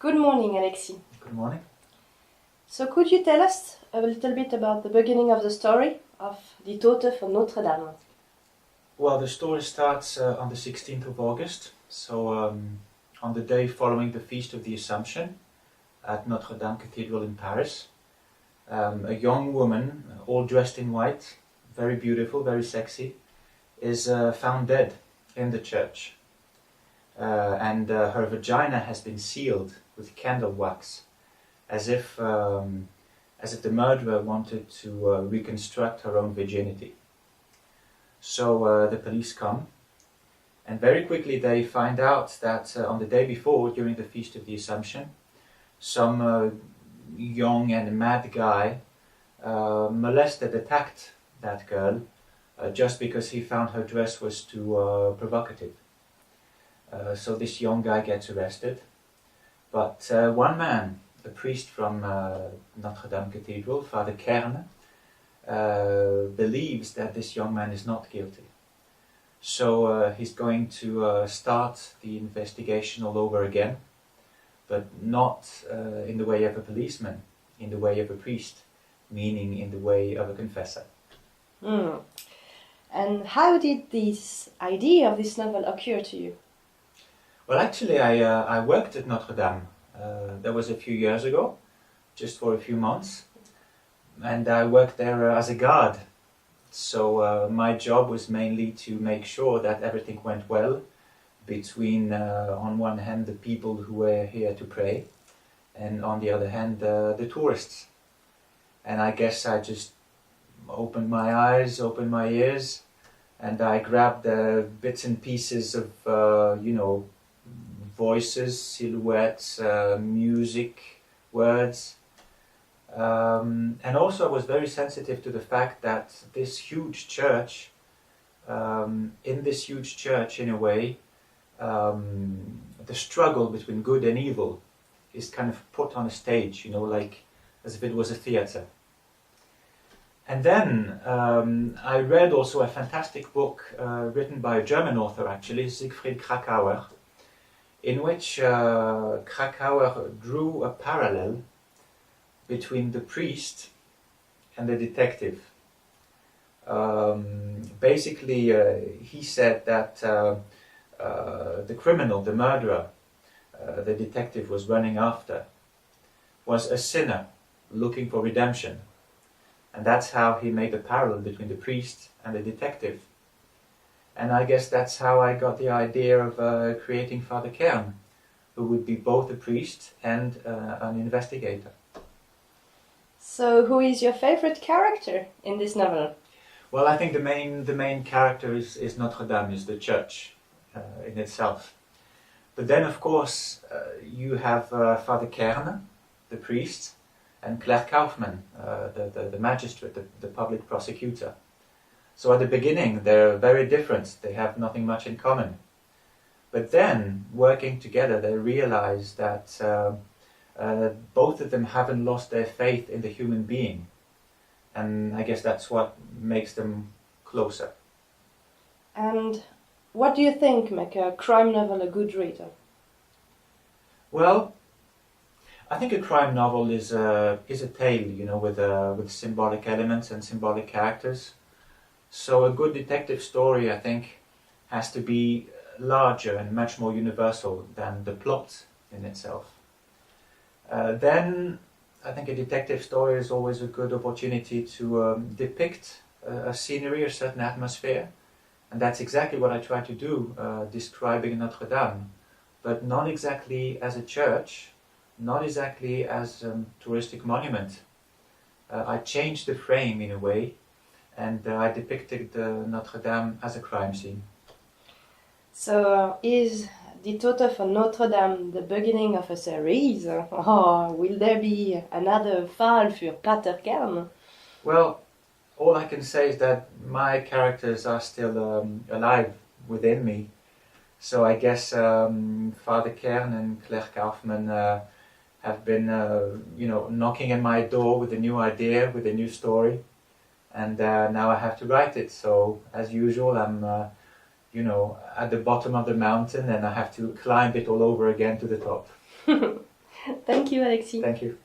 Good morning, Alexis. Good morning. So could you tell us a little bit about the beginning of the story of Die Tote von Notre-Dame? Well, the story starts on the 16th of August, so on the day following the Feast of the Assumption at Notre-Dame Cathedral in Paris. A young woman, all dressed in white, very beautiful, very sexy, is found dead in the church. And her vagina has been sealed with candle wax, as if the murderer wanted to reconstruct her own virginity. So the police come, and very quickly they find out that on the day before, during the Feast of the Assumption, some young and mad guy attacked that girl just because he found her dress was too provocative. So this young guy gets arrested, but one man, a priest from Notre-Dame Cathedral, Pater Kern, believes that this young man is not guilty. So he's going to start the investigation all over again, but not in the way of a policeman, in the way of a priest, meaning in the way of a confessor. And how did this idea of this novel occur to you? Well, actually, I worked at Notre-Dame. That was a few years ago, just for a few months. And I worked there as a guard. So my job was mainly to make sure that everything went well between, on one hand, the people who were here to pray, and on the other hand, the tourists. And I guess I just opened my eyes, opened my ears, and I grabbed bits and pieces of, voices, silhouettes, music, words. And also I was very sensitive to the fact that this huge church, in this huge church in a way, the struggle between good and evil is kind of put on a stage, like as if it was a theater. And then I read also a fantastic book written by a German author actually, Siegfried Kracauer, in which Kracauer drew a parallel between the priest and the detective. Basically, he said that the criminal, the murderer, the detective was running after, was a sinner looking for redemption. And that's how he made the parallel between the priest and the detective. And I guess that's how I got the idea of creating Pater Kern, who would be both a priest and an investigator. So who is your favorite character in this novel? Well, I think the main character is Notre-Dame, is the church in itself. But then, of course, you have Pater Kern, the priest, and Claire Kauffmann, the magistrate, the public prosecutor. So at the beginning, they're very different. They have nothing much in common. But then, working together, they realize that both of them haven't lost their faith in the human being. And I guess that's what makes them closer. And what do you think make a crime novel a good reader? Well, I think a crime novel is a tale, with symbolic elements and symbolic characters. So a good detective story, I think, has to be larger and much more universal than the plot in itself. Then I think a detective story is always a good opportunity to depict a scenery, a certain atmosphere. And that's exactly what I try to do, describing Notre-Dame, but not exactly as a church, not exactly as a touristic monument. I changed the frame in a way, and I depicted Notre-Dame as a crime scene. So is Die Tote von Notre-Dame the beginning of a series? Or will there be another Fall für Pater Kern? Well, all I can say is that my characters are still alive within me. So I guess Pater Kern and Claire Kauffmann have been, knocking at my door with a new idea, with a new story. And now I have to write it. So as usual, I'm, at the bottom of the mountain, and I have to climb it all over again to the top. Thank you, Alexis. Thank you.